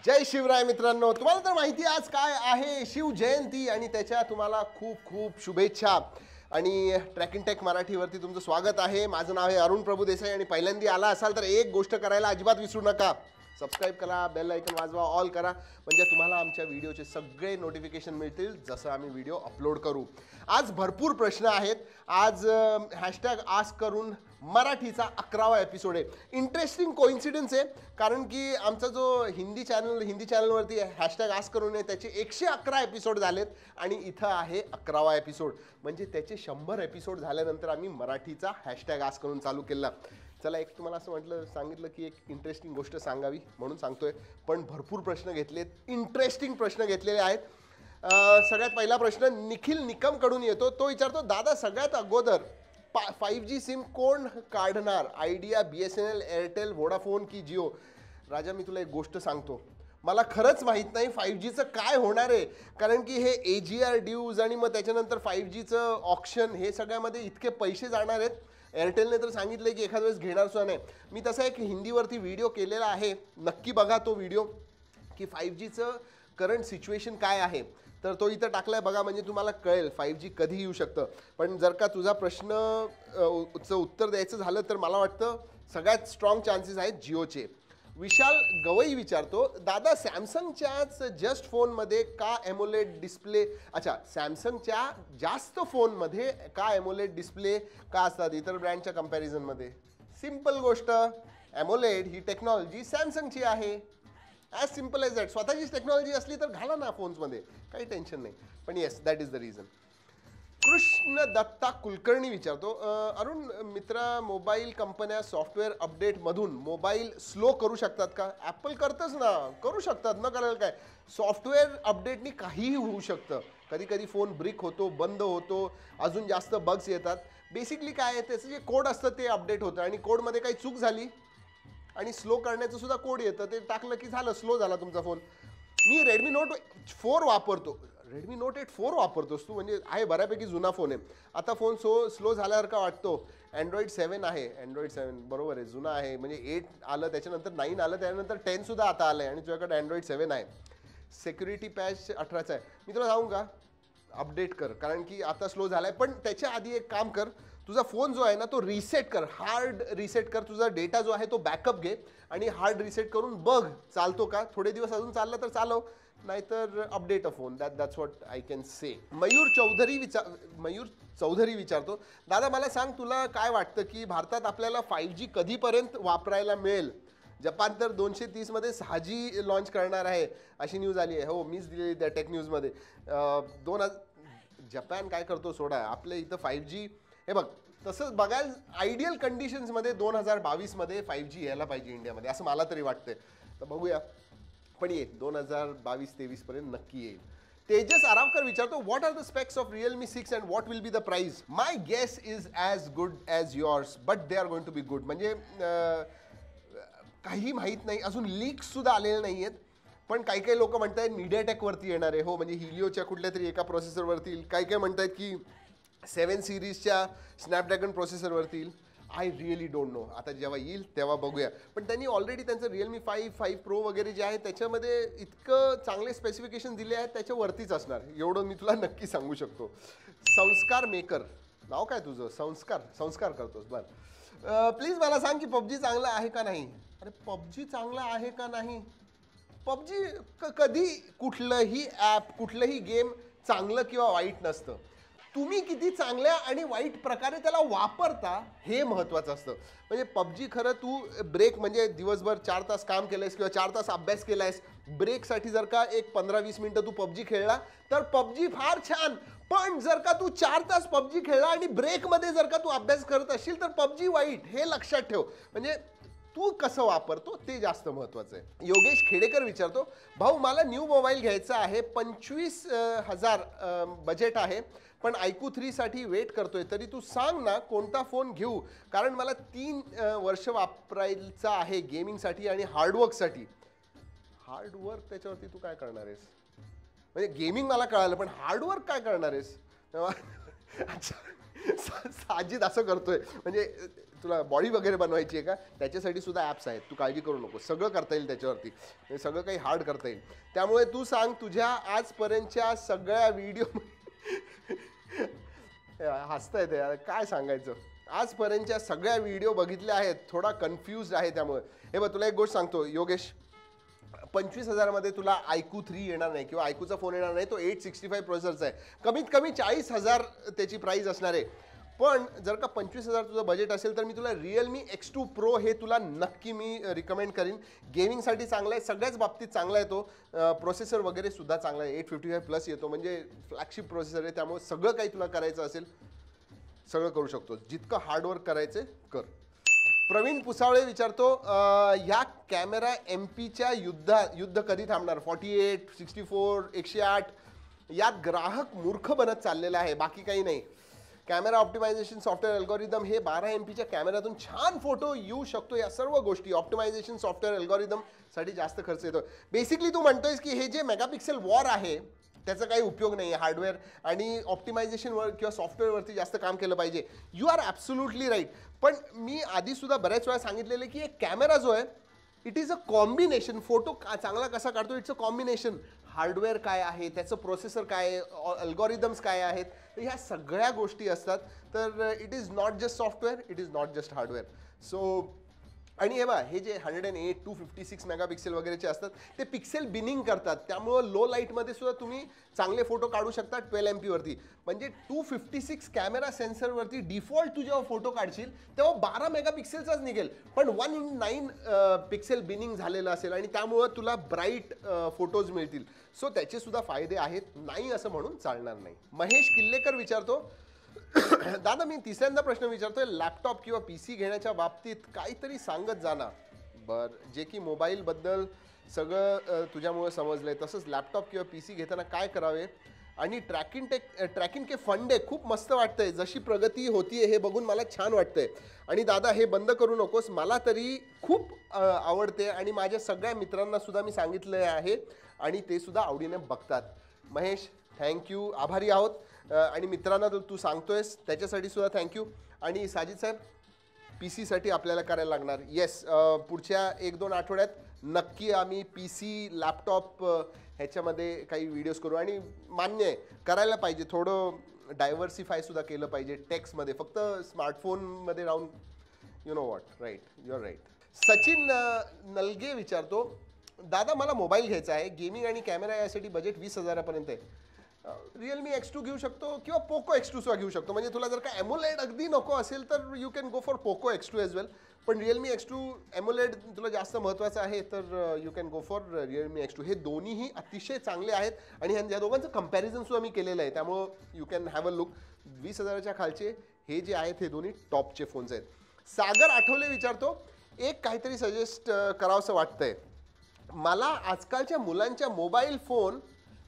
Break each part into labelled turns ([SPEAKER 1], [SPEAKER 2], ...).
[SPEAKER 1] जय शिवराय मित्रांनो, तुम्हाला तर माहिती आज काय आहे शिव जयंती आणि त्याच्या तुम्हाला खूप खूप शुभेच्छा। आणि ट्रॅकिंग टेक मराठीवरती तुमचं स्वागत आहे। माझं नाव आहे अरुण प्रभू देसाई आणि पहिल्यांदा आला असाल तर एक गोष्ट करायला अजिबात विसरू नका, सबस्क्राइब करा, बेल आयकन वाजवा, ऑल करा, म्हणजे तुम्हाला आमच्या व्हिडिओचे सगळे नोटिफिकेशन मिळतील जसं आम्ही व्हिडिओ अपलोड करू। आज भरपूर प्रश्न आहेत। आज हॅशटॅग आस्क करून मराठीचा 11वा एपिसोड आहे। इंटरेस्टिंग कोइन्सिडन्स आहे, कारण की आमचा जो हिंदी चॅनलवरती हॅशटॅग आस्क करून आहे त्याचे 111 एपिसोड झालेत आणि इथं आहे 11वा एपिसोड, म्हणजे त्याचे 100 एपिसोड झाल्यानंतर आम्ही मराठीचा हॅशटॅग आस्क करून चालू केला। चला, एक तुम्हाला असं सांगितलं की एक इंटरेस्टिंग गोष्ट सांगावी म्हणून सांगतोय, पण भरपूर प्रश्न घेतलेत, इंटरेस्टिंग प्रश्न घेतलेले आहेत। सगळ्यात पहिला प्रश्न निखिल निकमकडून येतो। तो विचारतो, दादा सगळ्यात अगोदर 5G सिम कोण काढणार? आयडिया, BSNL, एअरटेल, वोडाफोन की जिओ? राजा, मी तुला एक गोष्ट सांगतो, मला खरंच माहीत नाही 5Gचं काय होणार आहे, कारण की हे AGR ड्यूज आणि मग त्याच्यानंतर 5Gचं ऑप्शन हे सगळ्यामध्ये इतके पैसे जाणार आहेत। एअरटेलने तर सांगितलं की एखाद वेळेस घेणार सुद्धा नाही। मी तसा एक हिंदीवरती व्हिडिओ केलेला आहे, नक्की बघा तो व्हिडिओ, की 5Gचं करंट सिच्युएशन काय आहे, तर तो इथं टाकलाय बघा, म्हणजे तुम्हाला कळेल 5G कधी येऊ शकतं। पण जर का तुझा प्रश्नचं उत्तर द्यायचं झालं तर मला वाटतं सगळ्यात स्ट्रॉंग चान्सेस आहेत जिओचे। विशाल गवई विचारतो, दादा सॅमसंगच्याच जस्ट फोनमध्ये का AMOLED डिस्प्ले, अच्छा सॅमसंगच्या जास्त फोनमध्ये का AMOLED डिस्प्ले का असतात इतर ब्रँडच्या कंपॅरिझनमध्ये? सिम्पल गोष्ट, AMOLED ही टेक्नॉलॉजी सॅमसंगची आहे, ॲज सिम्पल ॲज दॅट। स्वतःचीच टेक्नॉलॉजी असली तर घाला ना फोन्समध्ये, काही टेन्शन नाही, पण yes that is the reason. Krishna Datta Kulkarni विचारतो, अरुण मित्रा, मोबाईल कंपन्या सॉफ्टवेअर अपडेटमधून मोबाईल स्लो करू शकतात का? ॲपल करतच ना, करू शकतात, न करायला काय। सॉफ्टवेअर अपडेटनी काहीही होऊ शकतं, कधी कधी फोन ब्रिक होतो, बंद होतो, अजून जास्त बग्स येतात। बेसिकली काय आहे, त्याचं जे कोड असतं ते अपडेट होतं आणि कोडमध्ये काही चूक झाली आणि स्लो करण्याचं सुद्धा कोड येतं, ते टाकलं की झालं, स्लो झाला तुमचा फोन। मी रेडमी नोट 4 वापरतो, रेडमी नोट 4 वापरतोस तू, म्हणजे आहे बऱ्यापैकी जुना फोन आहे। आता फोन स्लो झाल्यावर का वाटतो? Android 7 आहे, Android 7 बरोबर आहे, जुना आहे, म्हणजे 8 आलं, त्याच्यानंतर 9 आलं, त्यानंतर 10 सुद्धा आता आलं आहे आणि तुझ्याकडे Android 7 आहे। सिक्युरिटी पॅच 18चा आहे। मी तुला सांगू का, अपडेट कर, कारण की आता स्लो झाला आहे। पण त्याच्या आधी एक काम कर, तुझा फोन जो आहे ना तो रिसेट कर, हार्ड रिसेट कर, तुझा डेटा जो आहे तो बॅकअप घे आणि हार्ड रिसेट करून बघ चालतो का। थोडे दिवस अजून चालला तर चालव, नाहीतर update a phone, that's what I can say. Mayur Chaudhari विचारतो, दादा मला सांग, तुला काय वाटतं की भारतात आपल्याला 5G कधीपर्यंत वापरायला मिळेल? जपान तर 230 मध्ये 6G लॉन्च करणार आहे अशी न्यूज आली आहे। हो, मीच दिलेली त्या टेक न्यूजमध्ये। जपान काय करतो सोडा, आपल्या इथं 5G हे बघ, तसंच बघायला आयडियल कंडिशन्समध्ये 2022 मध्ये 5G यायला पाहिजे इंडियामध्ये, असं मला तरी वाटतंय। तर बघूया, पण येईल 2022-23 पर्यंत नक्की येईल। तेजस आरामकर विचारतो, what are the specs of Realme 6 and what will be the price? My guess is as good as yours but they are going to be good. म्हणजे काही माहीत नाही, अजून लीक्स सुद्धा आलेले नाही आहेत, पण काही काही लोक म्हणत आहेत मीडियाटेकवरती येणार आहे, हो म्हणजे हिलिओच्या कुठल्या तरी एका प्रोसेसरवरती येईल, काही काही म्हणत आहेत की 7 सिरीजच्या स्नॅपड्रॅगन प्रोसेसरवरती येईल। आय रिअली डोंट नो, आता जेव्हा येईल तेव्हा बघूया। पण त्यांनी ऑलरेडी त्यांचं Realme 5 Pro वगैरे जे आहे त्याच्यामध्ये इतकं चांगले स्पेसिफिकेशन दिले आहेत, त्याच्यावरतीच असणार, एवढं मी तुला नक्की सांगू शकतो। संस्कार मेकर, नाव काय तुझं? संस्कार करतोस, बरं। प्लीज मला सांग की PUBG चांगला आहे का नाही? अरे PUBG चांगला आहे का नाही? PUBG कधी कुठलंही ॲप, कुठलंही गेम चांगलं किंवा वाईट नसतं, तुम्ही किती चांगल्या आणि वाईट प्रकारे त्याला वापरता हे महत्त्वाचं असतं। म्हणजे PUBG खरं तू ब्रेक, म्हणजे दिवसभर 4 तास काम केलंयस किंवा 4 तास अभ्यास केलायस, ब्रेकसाठी जर का एक 15-20 मिनिटं तू PUBG खेळला तर PUBG फार छान। पण जर का तू 4 तास PUBG खेळला आणि ब्रेकमध्ये जर का तू अभ्यास करत असशील तर PUBG वाईट, हे लक्षात ठेव। म्हणजे तू कसं वापरतो ते जास्त महत्त्वाचं आहे। योगेश खेडेकर विचारतो, भाऊ मला न्यू मोबाईल घ्यायचा आहे, 25,000 बजेट आहे, पण iQOO 3 साठी वेट करतोय, तरी तू सांग ना कोणता फोन घेऊ, कारण मला 3 वर्ष वापरायचा आहे गेमिंगसाठी आणि हार्डवर्कसाठी। हार्डवर्क त्याच्यावरती तू काय करणार आहेस? म्हणजे गेमिंग मला कळालं, पण हार्डवर्क काय करणार आहेस? अच्छा, साजिद असं करतोय, म्हणजे तुला बॉडी वगैरे बनवायची आहे का, त्याच्यासाठी सुद्धा ॲप्स आहेत, तू काळजी करू नको, सगळं करता येईल त्याच्यावरती, सगळं काही हार्ड करता येईल. त्यामुळे तू सांग तुझ्या आजपर्यंतच्या सगळ्या व्हिडिओ हसता येते यार, काय सांगायचं, आजपर्यंतच्या सगळ्या व्हिडिओ बघितल्या आहेत, थोडा कन्फ्यूज आहे. त्यामुळे हे बघ तुला एक गोष्ट सांगतो योगेश, 25,000मध्ये तुला iQOO 3 येणार नाही किंवा iQOOचा फोन येणार नाही, तो 865 प्रोसेसरचा आहे, कमीत कमी 40,000 त्याची प्राईस असणार आहे. पण जर का 25,000 तुझं बजेट असेल तर मी तुला Realme X2 Pro हे तुला नक्की मी रिकमेंड करीन. गेमिंगसाठी चांगला आहे, सगळ्याच बाबतीत चांगला आहे तो, प्रोसेसर वगैरे सुद्धा चांगला आहे, 855 प्लस येतो, म्हणजे फ्लॅगशिप प्रोसेसर आहे. त्यामुळे सगळं काही तुला करायचं असेल सगळं करू शकतो, जितकं हार्डवर्क करायचं कर. प्रवीण पुसावळे विचारतो, ह्या कॅमेरा MPच्या युद्ध कधी थांबणार, 48, 64, 108, यात ग्राहक मूर्ख बनत चाललेला आहे, बाकी काही नाही. कॅमेरा ऑप्टिमायझेशन सॉफ्टवेअर अल्गोरिदम हे 12 MPच्या कॅमेऱ्यातून छान फोटो येऊ शकतो. या सर्व गोष्टी ऑप्टिमायझेशन सॉफ्टवेअर अल्गोरिदमसाठी जास्त खर्च येतो. बेसिकली तू म्हणतोयस की हे जे मेगापिक्सेल वॉर आहे त्याचा काही उपयोग नाही आहे, हार्डवेअर आणि ऑप्टिमायझेशनवर किंवा सॉफ्टवेअरवरती जास्त काम केलं पाहिजे. You are absolutely right. पण मी आधीसुद्धा बऱ्याच वेळा सांगितलेलं की एक कॅमेरा जो आहे it is a combination. Photo चांगला कसा काढतो इट्स अ कॉम्बिनेशन. हार्डवेअर काय आहे, त्याचं प्रोसेसर काय आहे, अल्गोरिदम्स काय आहेत, ह्या सगळ्या गोष्टी असतात. तर it is not just software, it is not just hardware. So आणि हे बघा हे जे 108, 256 मेगापिक्सेल वगैरेचे असतात ते पिक्सेल बिनिंग करतात, त्यामुळं लो लाईटमध्ये सुद्धा तुम्ही चांगले फोटो काढू शकता 12 MP वरती. म्हणजे 256 कॅमेरा सेन्सरवरती डिफॉल्ट तू जेव्हा फोटो काढशील तेव्हा 12 मेगापिक्सेलचाच निघेल, पण 1:9 पिक्सेल बिनिंग झालेलं असेल आणि त्यामुळं तुला ब्राईट फोटोज मिळतील. सो त्याचे सुद्धा फायदे आहेत, नाही असं म्हणून चालणार नाही. महेश किल्लेकर विचारतो, दादा मी तिसऱ्यांदा प्रश्न विचारतोय, लॅपटॉप किंवा PC घेण्याच्या बाबतीत काहीतरी सांगत जाना. बरं, जे की मोबाईलबद्दल सगळं तुझ्यामुळे समजलंय, तसंच लॅपटॉप किंवा PC घेताना काय करावे आणि ट्रॅकिंग के फंडे खूप मस्त वाटतंय, जशी प्रगती होतीये हे बघून मला छान वाटतंय. आणि दादा हे बंद करू नकोस, मला तरी खूप आवडते आणि माझ्या सगळ्या मित्रांना सुद्धा मी सांगितलं आहे आणि ते सुद्धा आवडीने बघतात. महेश थँक्यू, आभारी आहोत. आणि मित्रांना तू सांगतोयस त्याच्यासाठी सुद्धा थँक्यू. आणि साजिद साहेब PC साठी आपल्याला करायला लागणार, येस, पुढच्या 1-2 आठवड्यात नक्की आम्ही PC लॅपटॉप ह्याच्यामध्ये काही व्हिडिओज करू. आणि मान्य आहे करायला पाहिजे, थोडं डायव्हर्सिफाय सुद्धा केलं पाहिजे टेक्समध्ये, फक्त स्मार्टफोनमध्ये राहून you know what, right, you are right. Sachin Nalge विचारतो, दादा मला मोबाईल घ्यायचा आहे, गेमिंग आणि कॅमेरा यासाठी बजेट 20,000पर्यंत आहे. Realme X2 घेऊ शकतो किंवा POCO X2 सुद्धा घेऊ शकतो. म्हणजे तुला जर का AMOLED अगदी नको असेल तर you can go for POCO X2 as well. पण Realme X2 AMOLED तुला जास्त महत्त्वाचं आहे तर you can go for Realme X2. हे दोन्हीही अतिशय चांगले आहेत आणि या दोघांचं कंपॅरिझन सुद्धा मी केलेलं आहे, त्यामुळं you can have a look. 20,000च्या खालचे हे जे आहेत हे दोन्ही टॉपचे फोन्स आहेत. सागर आठवले विचारतो, एक काहीतरी सजेस्ट करावंसं वाटतंय मला, आजकालच्या मुलांच्या मोबाईल फोन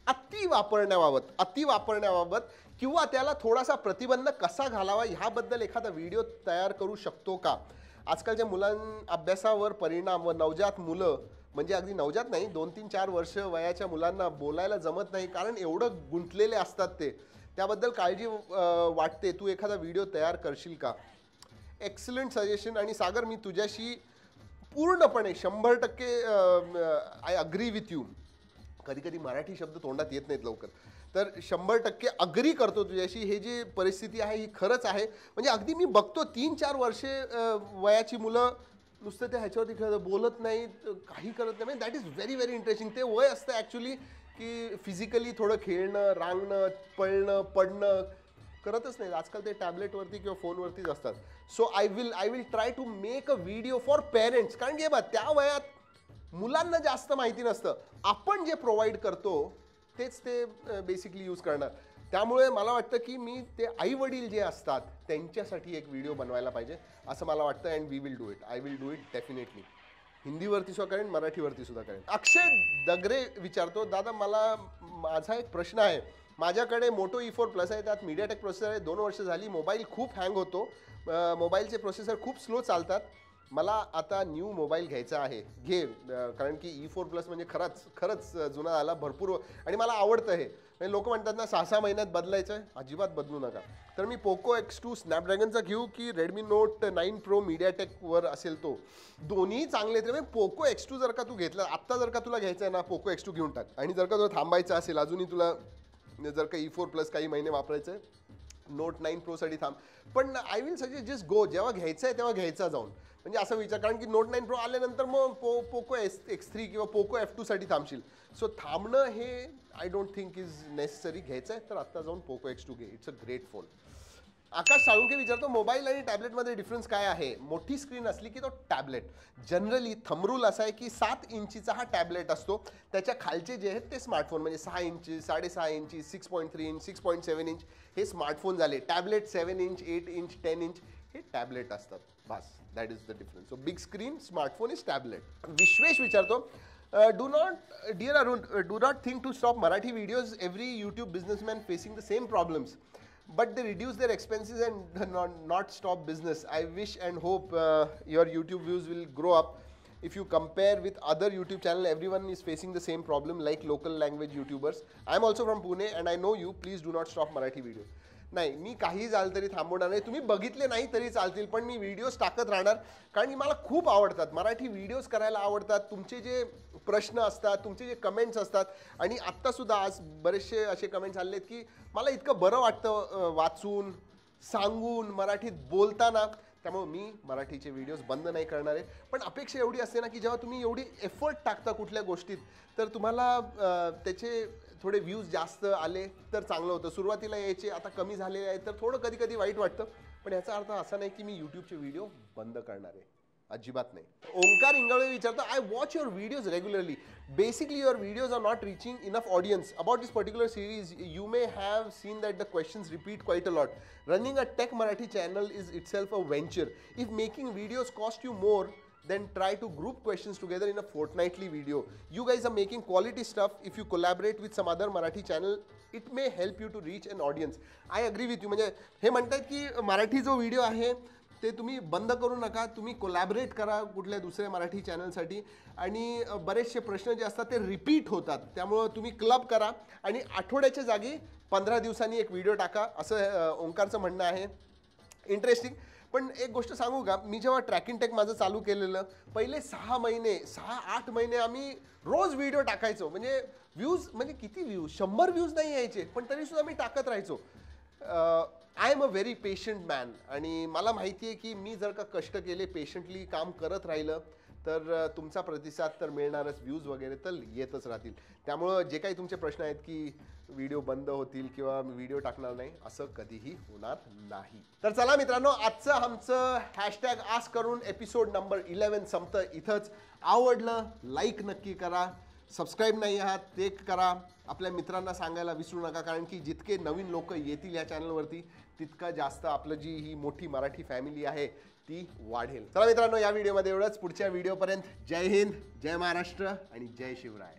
[SPEAKER 1] अति वापरण्याबाबत किंवा त्याला थोडासा प्रतिबंध कसा घालावा ह्याबद्दल एखादा व्हिडिओ तयार करू शकतो का? आजकालच्या अभ्यासावर परिणाम व नवजात मुलं, म्हणजे अगदी नवजात नाही, 2-3-4 वर्ष वयाच्या मुलांना बोलायला जमत नाही कारण एवढं गुंतलेले असतात ते, त्याबद्दल काळजी वाटते. तू एखादा व्हिडिओ तयार करशील का? Excellent suggestion. आणि सागर मी तुझ्याशी पूर्णपणे 100% आय अग्री विथ यू. कधी कधी मराठी शब्द तोंडात येत नाहीत लवकर, तर 100% अग्री करतो तुझ्याशी. हे जी परिस्थिती आहे ही खरंच आहे. म्हणजे अगदी मी बघतो 3-4 वर्षे वयाची मुलं नुसतं त्या ह्याच्यावरती खेळत बोलत नाहीत, काही करत नाही. That is very very interesting. ते वय असतं ॲक्च्युली की फिजिकली थोडं खेळणं, रांगणं, पळणं, पडणं करतच नाही. आजकाल ते टॅबलेटवरती किंवा फोनवरतीच असतात. So I will try to make a video for parents, कारण की बघ त्या वयात मुलांना जास्त माहिती नसतं. आपण जे प्रोव्हाइड करतो तेच ते बेसिकली यूज करणार. त्यामुळे मला वाटतं की मी ते आई वडील जे असतात त्यांच्यासाठी एक व्हिडिओ बनवायला पाहिजे असं मला वाटतं. And we will do it. I will do it definitely. हिंदीवरती सुद्धा करेन, मराठीवरती सुद्धा करेन. अक्षय दगरे विचारतो, दादा माझा एक प्रश्न आहे. माझ्याकडे मोटो E4 प्लस आहे, त्यात मीडियाटेक प्रोसेसर आहे, 2 वर्ष झाली मोबाईल खूप हँग होतो, मोबाईलचे प्रोसेसर खूप स्लो चालतात. मला आता न्यू मोबाईल घ्यायचा आहे, घे, कारण की E4 प्लस म्हणजे खरंच जुना आला भरपूर आणि मला आवडतं हे. म्हणजे लोक म्हणतात ना 6-6 महिन्यात बदलायचं आहे, अजिबात बदलू नका. तर मी पोको X2 स्नॅपड्रॅगनचा घेऊ की रेडमी नोट 9 प्रो मीडियाटेकवर असेल तो, दोन्ही चांगले आहेत. म्हणजे पोको X2 जर का तू घेतला आत्ता, जर का तुला घ्यायचं आहे ना पोको X2 घेऊन टाक. आणि जर का तुला थांबायचं असेल अजूनही, तुला जर का E4 प्लस काही महिने वापरायचं आहे, नोट 9 प्रोसाठी थांब. पण I will suggest just go, जेव्हा घ्यायचं आहे तेव्हा घ्यायचा जाऊन, म्हणजे असं विचार. कारण की नोट 9 प्रो आल्यानंतर मग पोको X3 किंवा पोको F2 साठी थांबशील. सो थांबणं हे I don't think is necessary. घ्यायचं आहे तर आत्ता जाऊन पोको X2 घे, इट्स अ ग्रेट फोन. आकाश साळुंके विचारतो मोबाईल आणि टॅबलेटमध्ये डिफरन्स काय आहे? मोठी स्क्रीन असली की तो टॅबलेट. जनरली थंब रूल असा आहे की 7 इंचीचा हा टॅबलेट असतो, त्याच्या खालचे जे आहेत ते स्मार्टफोन, म्हणजे 6 इंची, 6.5 इंची, 6.3 इंच, 6.7 इंच हे स्मार्टफोन झाले. टॅबलेट 7 इंच, 8 इंच, 10 इंच हे टॅबलेट असतात. बस that is the difference. So big screen smartphone is tablet. Vishwesh विचारतो dear Arun, do not think to stop Marathi videos. Every YouTube businessman facing the same problems, but they reduce their expenses and not stop business. I wish and hope your YouTube views will grow up. If you compare with other YouTube channel, everyone is facing the same problem like local language YouTubers. I am also from Pune and I know you. Please do not stop Marathi videos. नाही, मी काही झालं तरी थांबवणार नाही. तुम्ही बघितले नाही तरी चालतील, पण मी व्हिडिओज टाकत राहणार. कारण की मला खूप आवडतात मराठी व्हिडिओज करायला आवडतात. तुमचे जे प्रश्न असतात, तुमचे जे कमेंट्स असतात, आणि आत्तासुद्धा आज बरेचसे असे कमेंट्स आले आहेत की मला इतकं बरं वाटतं वाचून, सांगून, मराठीत बोलताना. त्यामुळे मी मराठीचे व्हिडिओज बंद नाही करणार आहे. पण अपेक्षा एवढी असते ना की जेव्हा तुम्ही एवढी एफर्ट टाकता कुठल्या गोष्टीत, तर तुम्हाला त्याचे थोडे व्ह्यूज जास्त आले तर चांगलं होतं. सुरुवातीला यायचे, आता कमी झालेले आहेत, तर थोडं कधी कधी वाईट वाटतं. पण याचा अर्थ असा नाही की मी यूट्यूबचे व्हिडिओ बंद करणार आहे, अजिबात नाही. ओंकार इंगळे विचारतो I watch your videos regularly. Basically your videos are not reaching enough audience. About this particular series you may have seen that the questions repeat quite a lot. Running a tech Marathi channel is itself a venture. If making videos cost you more, then try to group questions together in a fortnightly video. You guys are making quality stuff. If you collaborate with some other Marathi channel, it may help you to reach an audience. I agree with you. म्हणजे हे म्हणतात की मराठी जो video आहे ते तुम्ही बंद करू नका, तुम्ही कोलॅबरेट करा कुठल्या दुसऱ्या मराठी चॅनलसाठी. आणि बरेचसे प्रश्न जे असतात ते रिपीट होतात, त्यामुळं तुम्ही क्लब करा आणि आठवड्याच्या जागी 15 दिवसांनी एक व्हिडिओ टाका, असं ओंकारचं म्हणणं आहे. इंटरेस्टिंग. पण एक गोष्ट सांगू का, मी जेव्हा ट्रॅकिंग टेक माझं चालू केलेलं, पहिले 6-8 महिने आम्ही रोज व्हिडिओ टाकायचो. म्हणजे व्ह्यूज, म्हणजे किती व्ह्यूज, 100 व्ह्यूज नाही यायचे, पण तरीसुद्धा मी टाकत राहायचो. I am a very patient man. आणि मला माहिती आहे की मी जर का कष्ट केले, पेशंटली काम करत राहिलं, तर तुमचा प्रतिसाद तर मिळणारच, व्ह्यूज वगैरे तर येतच राहतील. त्यामुळं जे काही तुमचे प्रश्न आहेत की व्हिडिओ बंद होतील किंवा व्हिडिओ टाकणार नाही, असं कधीही होणार नाही. तर चला मित्रांनो, आजचं आमचं हॅशटॅग आस्क करून एपिसोड नंबर 11 संपतं इथंच. आवडलं लाईक नक्की करा, सबस्क्राईब नाही आहात ते करा, आपल्या मित्रांना सांगायला विसरू नका. कारण की जितके नवीन लोक येतील या चॅनलवरती, तितकं जास्त आपलं जी ही मोठी मराठी फॅमिली आहे ती वाढेल. चला मित्रांनो, या व्हिडिओमध्ये एवढंच. पुढच्या व्हिडिओपर्यंत जय हिंद, जय महाराष्ट्र आणि जय शिवराय.